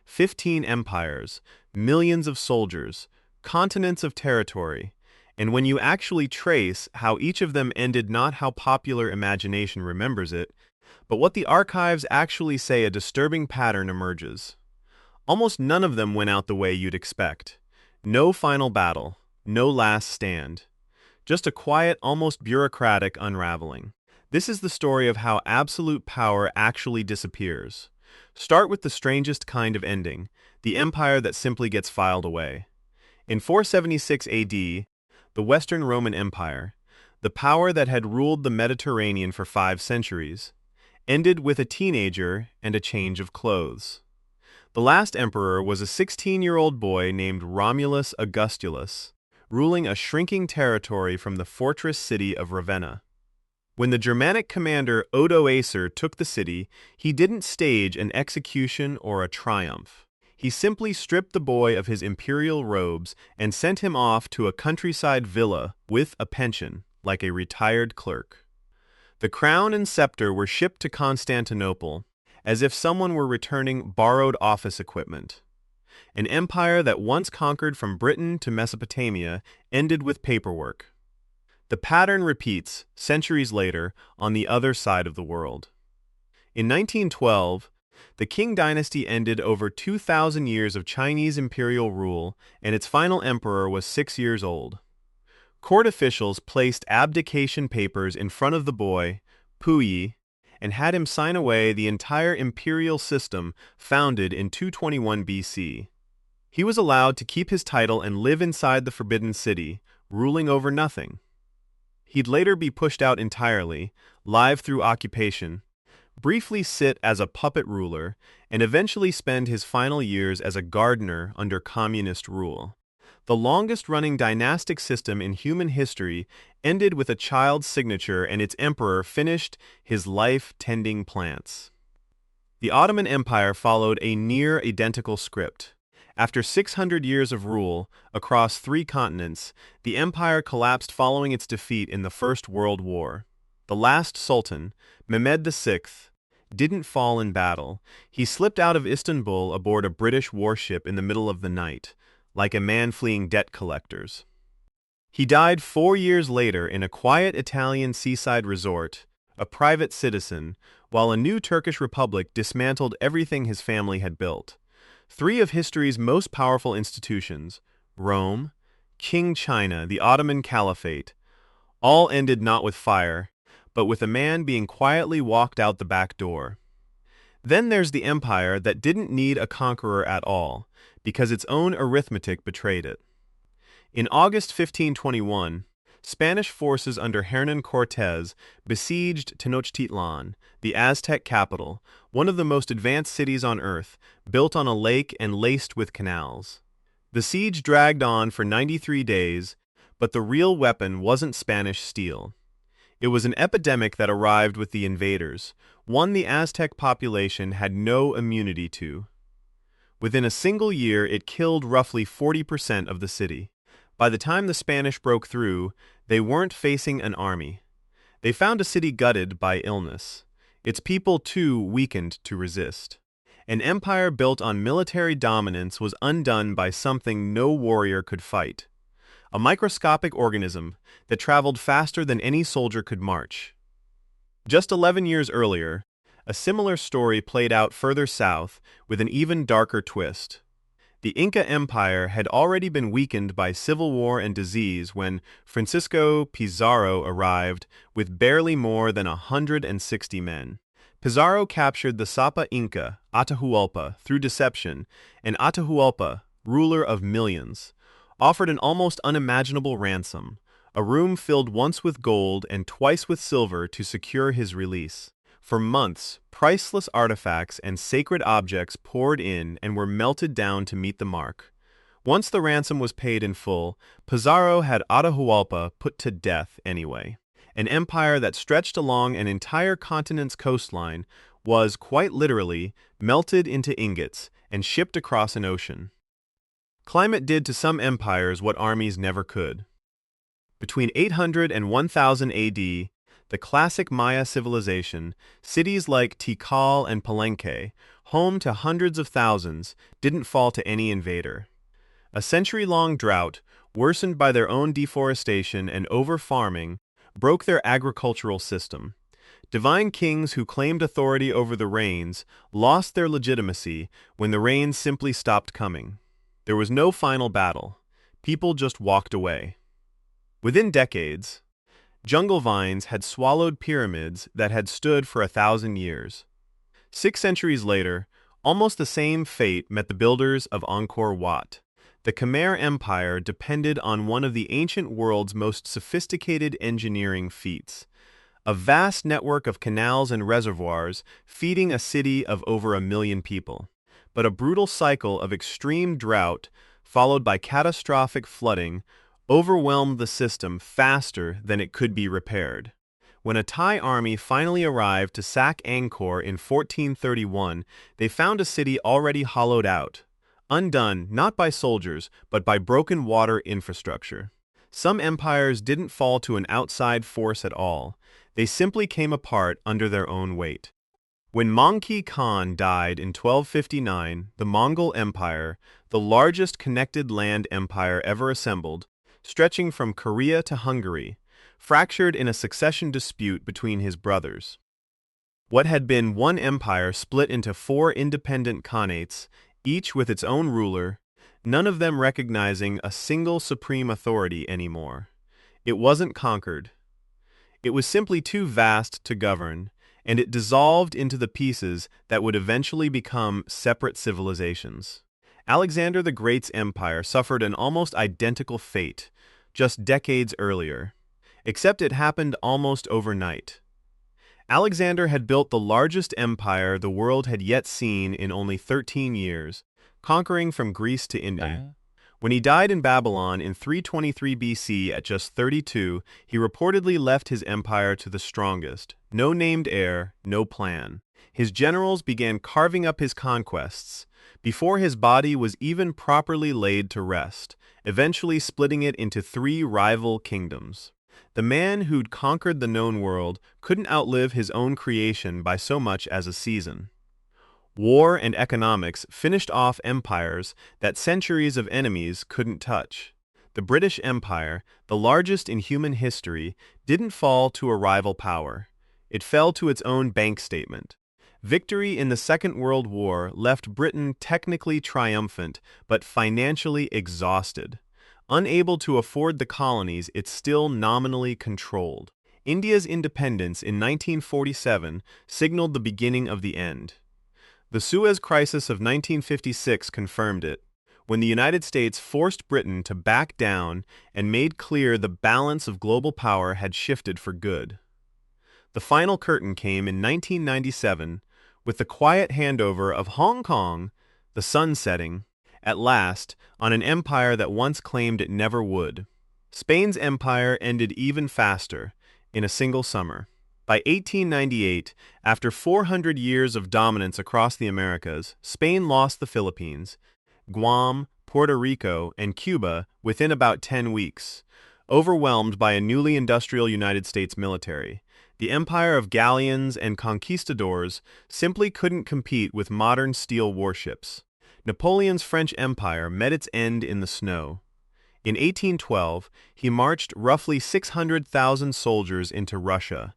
15 empires, millions of soldiers, continents of territory, and when you actually trace how each of them ended, not how popular imagination remembers it, but what the archives actually say, a disturbing pattern emerges. Almost none of them went out the way you'd expect. No final battle, no last stand. Just a quiet, almost bureaucratic unraveling. This is the story of how absolute power actually disappears. Start with the strangest kind of ending, the empire that simply gets filed away. In 476 AD, the Western Roman Empire, the power that had ruled the Mediterranean for 5 centuries, ended with a teenager and a change of clothes. The last emperor was a 16-year-old boy named Romulus Augustulus, ruling a shrinking territory from the fortress city of Ravenna. When the Germanic commander Odoacer took the city, he didn't stage an execution or a triumph. He simply stripped the boy of his imperial robes and sent him off to a countryside villa with a pension, like a retired clerk. The crown and scepter were shipped to Constantinople, as if someone were returning borrowed office equipment. An empire that once conquered from Britain to Mesopotamia ended with paperwork. The pattern repeats, centuries later, on the other side of the world. In 1912, the Qing dynasty ended over 2,000 years of Chinese imperial rule, and its final emperor was 6 years old. Court officials placed abdication papers in front of the boy, Puyi, and had him sign away the entire imperial system founded in 221 BC. He was allowed to keep his title and live inside the Forbidden City, ruling over nothing. He'd later be pushed out entirely, live through occupation, briefly sit as a puppet ruler, and eventually spend his final years as a gardener under communist rule. The longest-running dynastic system in human history ended with a child's signature, and its emperor finished his life tending plants. The Ottoman Empire followed a near-identical script. After 600 years of rule across 3 continents, the empire collapsed following its defeat in the First World War. The last sultan, Mehmed VI, didn't fall in battle. He slipped out of Istanbul aboard a British warship in the middle of the night, like a man fleeing debt collectors. He died 4 years later in a quiet Italian seaside resort, a private citizen, while a new Turkish republic dismantled everything his family had built. 3 of history's most powerful institutions, Rome, King China, the Ottoman Caliphate, all ended not with fire, but with a man being quietly walked out the back door. Then there's the empire that didn't need a conqueror at all, because its own arithmetic betrayed it. In August 1521, Spanish forces under Hernán Cortés besieged Tenochtitlan, the Aztec capital, one of the most advanced cities on Earth, built on a lake and laced with canals. The siege dragged on for 93 days, but the real weapon wasn't Spanish steel. It was an epidemic that arrived with the invaders, one the Aztec population had no immunity to. Within a single year, it killed roughly 40% of the city. By the time the Spanish broke through, they weren't facing an army. They found a city gutted by illness. Its people, too, weakened to resist. An empire built on military dominance was undone by something no warrior could fight. A microscopic organism that traveled faster than any soldier could march. Just 11 years earlier, a similar story played out further south with an even darker twist. The Inca Empire had already been weakened by civil war and disease when Francisco Pizarro arrived with barely more than 160 men. Pizarro captured the Sapa Inca, Atahualpa, through deception, and Atahualpa, ruler of millions, offered an almost unimaginable ransom, a room filled once with gold and twice with silver to secure his release. For months, priceless artifacts and sacred objects poured in and were melted down to meet the mark. Once the ransom was paid in full, Pizarro had Atahualpa put to death anyway. An empire that stretched along an entire continent's coastline was, quite literally, melted into ingots and shipped across an ocean. Climate did to some empires what armies never could. Between 800 and 1000 AD, the classic Maya civilization, cities like Tikal and Palenque, home to hundreds of thousands, didn't fall to any invader. A century-long drought, worsened by their own deforestation and over-farming, broke their agricultural system. Divine kings who claimed authority over the rains lost their legitimacy when the rains simply stopped coming. There was no final battle. People just walked away. Within decades, jungle vines had swallowed pyramids that had stood for 1,000 years. 6 centuries later, almost the same fate met the builders of Angkor Wat. The Khmer Empire depended on one of the ancient world's most sophisticated engineering feats, a vast network of canals and reservoirs feeding a city of over 1 million people. But a brutal cycle of extreme drought, followed by catastrophic flooding, overwhelmed the system faster than it could be repaired. When a Thai army finally arrived to sack Angkor in 1431, they found a city already hollowed out, undone not by soldiers but by broken water infrastructure. Some empires didn't fall to an outside force at all. They simply came apart under their own weight. When Mongke Khan died in 1259, the Mongol Empire, the largest connected land empire ever assembled, stretching from Korea to Hungary, fractured in a succession dispute between his brothers. What had been one empire split into 4 independent khanates, each with its own ruler, none of them recognizing a single supreme authority anymore. It wasn't conquered. It was simply too vast to govern, and it dissolved into the pieces that would eventually become separate civilizations. Alexander the Great's empire suffered an almost identical fate, just decades earlier, except it happened almost overnight. Alexander had built the largest empire the world had yet seen in only 13 years, conquering from Greece to India. When he died in Babylon in 323 BC at just 32, he reportedly left his empire to the strongest. No named heir, no plan. His generals began carving up his conquests, before his body was even properly laid to rest, eventually splitting it into 3 rival kingdoms. The man who'd conquered the known world couldn't outlive his own creation by so much as a season. War and economics finished off empires that centuries of enemies couldn't touch. The British Empire, the largest in human history, didn't fall to a rival power. It fell to its own bank statement. Victory in the Second World War left Britain technically triumphant, but financially exhausted. Unable to afford the colonies it still nominally controlled. India's independence in 1947 signaled the beginning of the end. The Suez Crisis of 1956 confirmed it, when the United States forced Britain to back down and made clear the balance of global power had shifted for good. The final curtain came in 1997, with the quiet handover of Hong Kong, the sun setting, at last, on an empire that once claimed it never would. Spain's empire ended even faster, in a single summer. By 1898, after 400 years of dominance across the Americas, Spain lost the Philippines, Guam, Puerto Rico, and Cuba within about 10 weeks. Overwhelmed by a newly industrial United States military, the empire of galleons and conquistadors simply couldn't compete with modern steel warships. Napoleon's French Empire met its end in the snow. In 1812, he marched roughly 600,000 soldiers into Russia,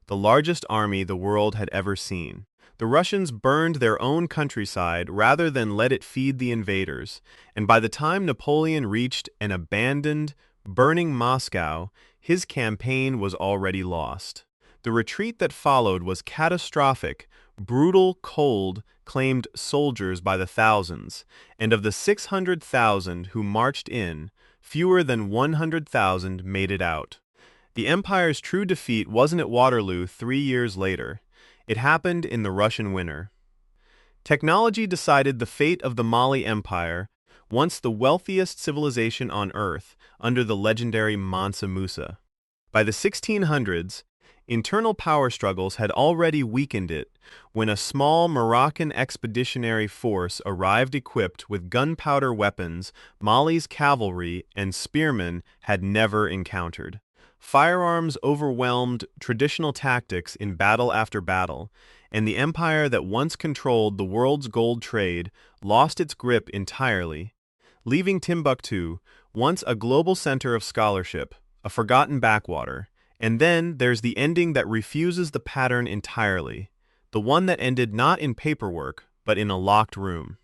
the largest army the world had ever seen. The Russians burned their own countryside rather than let it feed the invaders, and by the time Napoleon reached an abandoned, burning Moscow, his campaign was already lost. The retreat that followed was catastrophic. Brutal cold claimed soldiers by the thousands, and of the 600,000 who marched in, fewer than 100,000 made it out. The empire's true defeat wasn't at Waterloo 3 years later. It happened in the Russian winter. Technology decided the fate of the Mali Empire, once the wealthiest civilization on Earth, under the legendary Mansa Musa. By the 1600s, internal power struggles had already weakened it when a small Moroccan expeditionary force arrived equipped with gunpowder weapons Mali's cavalry and spearmen had never encountered. Firearms overwhelmed traditional tactics in battle after battle, and the empire that once controlled the world's gold trade lost its grip entirely, leaving Timbuktu, once a global center of scholarship, a forgotten backwater. And then there's the ending that refuses the pattern entirely, the one that ended not in paperwork, but in a locked room.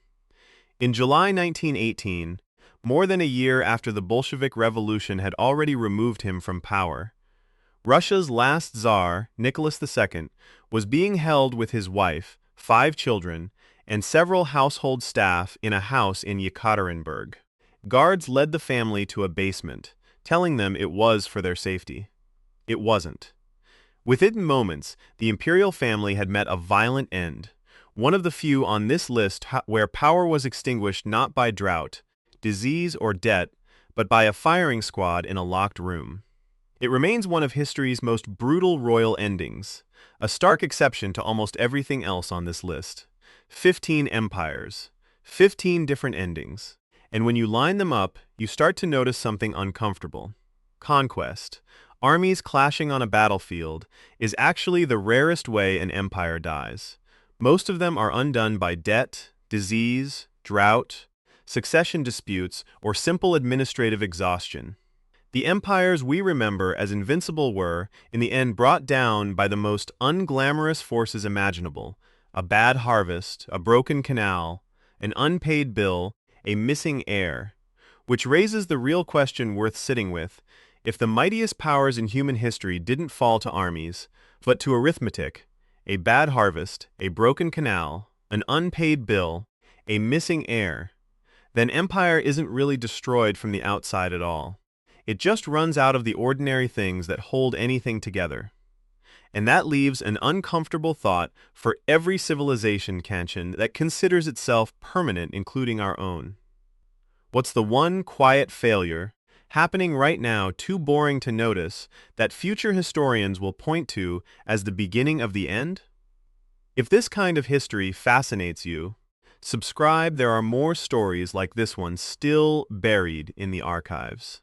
In July 1918, more than a year after the Bolshevik Revolution had already removed him from power, Russia's last Tsar, Nicholas II, was being held with his wife, 5 children, and several household staff in a house in Yekaterinburg. Guards led the family to a basement, telling them it was for their safety. It wasn't. Within moments, the imperial family had met a violent end, one of the few on this list where power was extinguished not by drought, disease, or debt, but by a firing squad in a locked room. It remains one of history's most brutal royal endings, a stark exception to almost everything else on this list. 15 empires, 15 different endings. And when you line them up, you start to notice something uncomfortable. Conquest, armies clashing on a battlefield, is actually the rarest way an empire dies. Most of them are undone by debt, disease, drought, succession disputes, or simple administrative exhaustion. The empires we remember as invincible were, in the end, brought down by the most unglamorous forces imaginable: a bad harvest, a broken canal, an unpaid bill, a missing heir. Which raises the real question worth sitting with: if the mightiest powers in human history didn't fall to armies, but to arithmetic, a bad harvest, a broken canal, an unpaid bill, a missing heir, then empire isn't really destroyed from the outside at all. It just runs out of the ordinary things that hold anything together. And that leaves an uncomfortable thought for every civilization, Kanchan, that considers itself permanent, including our own. What's the one quiet failure happening right now too boring to notice that future historians will point to as the beginning of the end? If this kind of history fascinates you, subscribe. There are more stories like this one still buried in the archives.